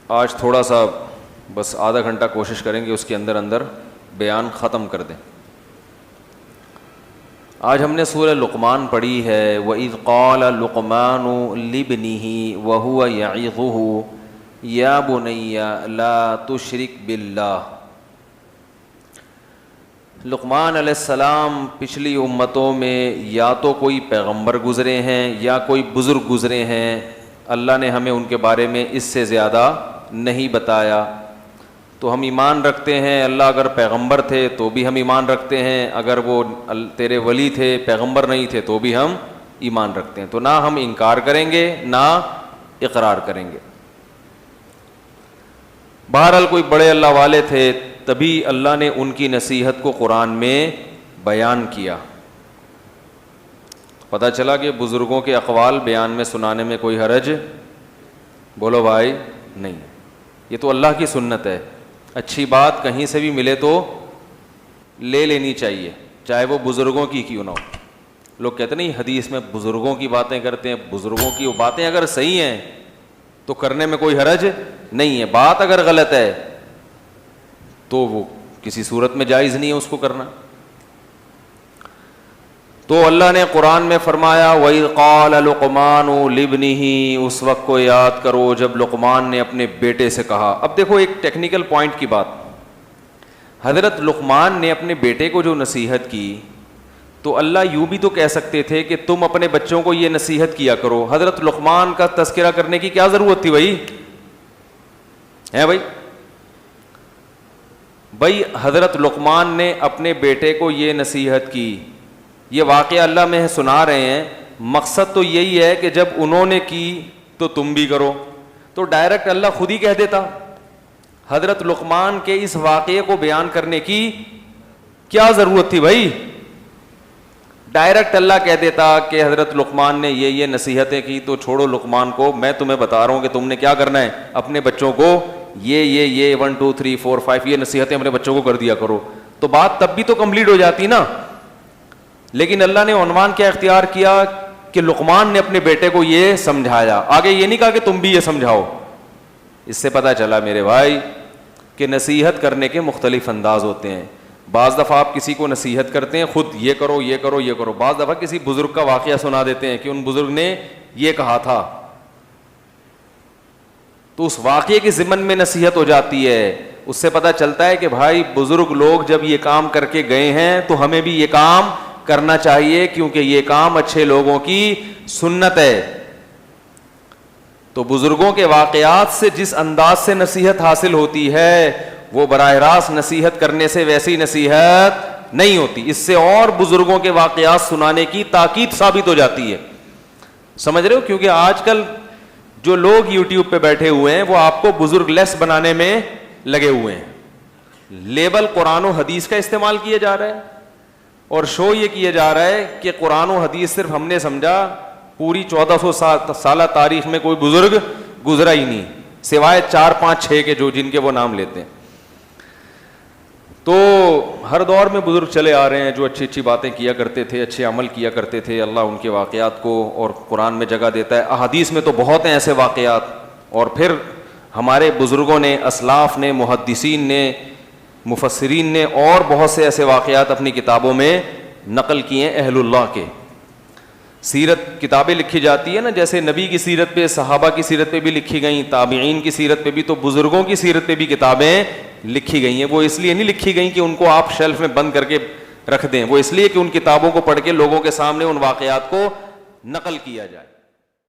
آج تھوڑا سا بس آدھا گھنٹہ کوشش کریں گے اس کے اندر اندر بیان ختم کر دیں. آج ہم نے سورہ لقمان پڑھی ہے. وَإِذْ قَالَ لُقْمَانُ لِابْنِهِ وَهُوَ يَعِظُهُ يَا بُنَيَّ لَا تُشْرِكْ بِاللَّهِ. لقمان علیہ السلام پچھلی امتوں میں یا تو کوئی پیغمبر گزرے ہیں یا کوئی بزرگ گزرے ہیں. اللہ نے ہمیں ان کے بارے میں اس سے زیادہ نہیں بتایا. تو ہم ایمان رکھتے ہیں اللہ اگر پیغمبر تھے تو بھی ہم ایمان رکھتے ہیں, اگر وہ تیرے ولی تھے پیغمبر نہیں تھے تو بھی ہم ایمان رکھتے ہیں. تو نہ ہم انکار کریں گے نہ اقرار کریں گے. بہرحال کوئی بڑے اللہ والے تھے تبھی اللہ نے ان کی نصیحت کو قرآن میں بیان کیا. پتہ چلا کہ بزرگوں کے اقوال بیان میں سنانے میں کوئی حرج بولو بھائی نہیں. یہ تو اللہ کی سنت ہے. اچھی بات کہیں سے بھی ملے تو لے لینی چاہیے, چاہے وہ بزرگوں کی کیوں نہ ہو. لوگ کہتے نہیں حدیث میں بزرگوں کی باتیں کرتے ہیں, بزرگوں کی وہ باتیں اگر صحیح ہیں تو کرنے میں کوئی حرج نہیں ہے. بات اگر غلط ہے تو وہ کسی صورت میں جائز نہیں ہے اس کو کرنا. تو اللہ نے قرآن میں فرمایا وَإِذْ قَالَ لُقْمَانُ لِابْنِهِ, اس وقت کو یاد کرو جب لقمان نے اپنے بیٹے سے کہا. اب دیکھو ایک ٹیکنیکل پوائنٹ کی بات, حضرت لقمان نے اپنے بیٹے کو جو نصیحت کی تو اللہ یوں بھی تو کہہ سکتے تھے کہ تم اپنے بچوں کو یہ نصیحت کیا کرو. حضرت لقمان کا تذکرہ کرنے کی کیا ضرورت تھی بھائی, ہے بھائی حضرت لقمان نے اپنے بیٹے کو یہ نصیحت کی. یہ واقعہ اللہ میں سنا رہے ہیں, مقصد تو یہی ہے کہ جب انہوں نے کی تو تم بھی کرو. تو ڈائریکٹ اللہ خود ہی کہہ دیتا. حضرت لقمان کے اس واقعے کو بیان کرنے کی کیا ضرورت تھی بھائی. ڈائریکٹ اللہ کہہ دیتا کہ حضرت لقمان نے یہ نصیحتیں کی تو چھوڑو لقمان کو, میں تمہیں بتا رہا ہوں کہ تم نے کیا کرنا ہے, اپنے بچوں کو یہ 1 2 3 4 5 یہ نصیحتیں اپنے بچوں کو کر دیا کرو. تو بات تب بھی تو کمپلیٹ ہو جاتی نا. لیکن اللہ نے عنوان کیا اختیار کیا کہ لقمان نے اپنے بیٹے کو یہ سمجھایا. آگے یہ نہیں کہا کہ تم بھی یہ سمجھاؤ. اس سے پتہ چلا میرے بھائی کہ نصیحت کرنے کے مختلف انداز ہوتے ہیں. بعض دفعہ آپ کسی کو نصیحت کرتے ہیں خود یہ کرو یہ کرو یہ کرو, بعض دفعہ کسی بزرگ کا واقعہ سنا دیتے ہیں کہ ان بزرگ نے یہ کہا تھا, تو اس واقعے کے ضمن میں نصیحت ہو جاتی ہے. اس سے پتہ چلتا ہے کہ بھائی بزرگ لوگ جب یہ کام کر کے گئے ہیں تو ہمیں بھی یہ کام کرنا چاہیے, کیونکہ یہ کام اچھے لوگوں کی سنت ہے. تو بزرگوں کے واقعات سے جس انداز سے نصیحت حاصل ہوتی ہے وہ براہ راست نصیحت کرنے سے ویسی نصیحت نہیں ہوتی. اس سے اور بزرگوں کے واقعات سنانے کی تاکید ثابت ہو جاتی ہے. سمجھ رہے ہو, کیونکہ آج کل جو لوگ یوٹیوب پہ بیٹھے ہوئے ہیں وہ آپ کو بزرگ لیس بنانے میں لگے ہوئے ہیں. لیبل قرآن و حدیث کا استعمال کیا جا رہا ہے اور شو یہ کیا جا رہا ہے کہ قرآن و حدیث صرف ہم نے سمجھا, پوری 1400 سالہ تاریخ میں کوئی بزرگ گزرا ہی نہیں سوائے 4 5 6 کے جو جن کے وہ نام لیتے ہیں. تو ہر دور میں بزرگ چلے آ رہے ہیں جو اچھی اچھی باتیں کیا کرتے تھے, اچھے عمل کیا کرتے تھے. اللہ ان کے واقعات کو اور قرآن میں جگہ دیتا ہے. احادیث میں تو بہت ہیں ایسے واقعات. اور پھر ہمارے بزرگوں نے, اسلاف نے, محدثین نے, مفسرین نے اور بہت سے ایسے واقعات اپنی کتابوں میں نقل کیے ہیں. اہل اللہ کے سیرت کتابیں لکھی جاتی ہے نا, جیسے نبی کی سیرت پہ, صحابہ کی سیرت پہ بھی لکھی گئیں, تابعین کی سیرت پہ بھی, تو بزرگوں کی سیرت پہ بھی کتابیں لکھی گئی ہیں. وہ اس لیے نہیں لکھی گئیں کہ ان کو آپ شیلف میں بند کر کے رکھ دیں, وہ اس لیے کہ ان کتابوں کو پڑھ کے لوگوں کے سامنے ان واقعات کو نقل کیا جائے.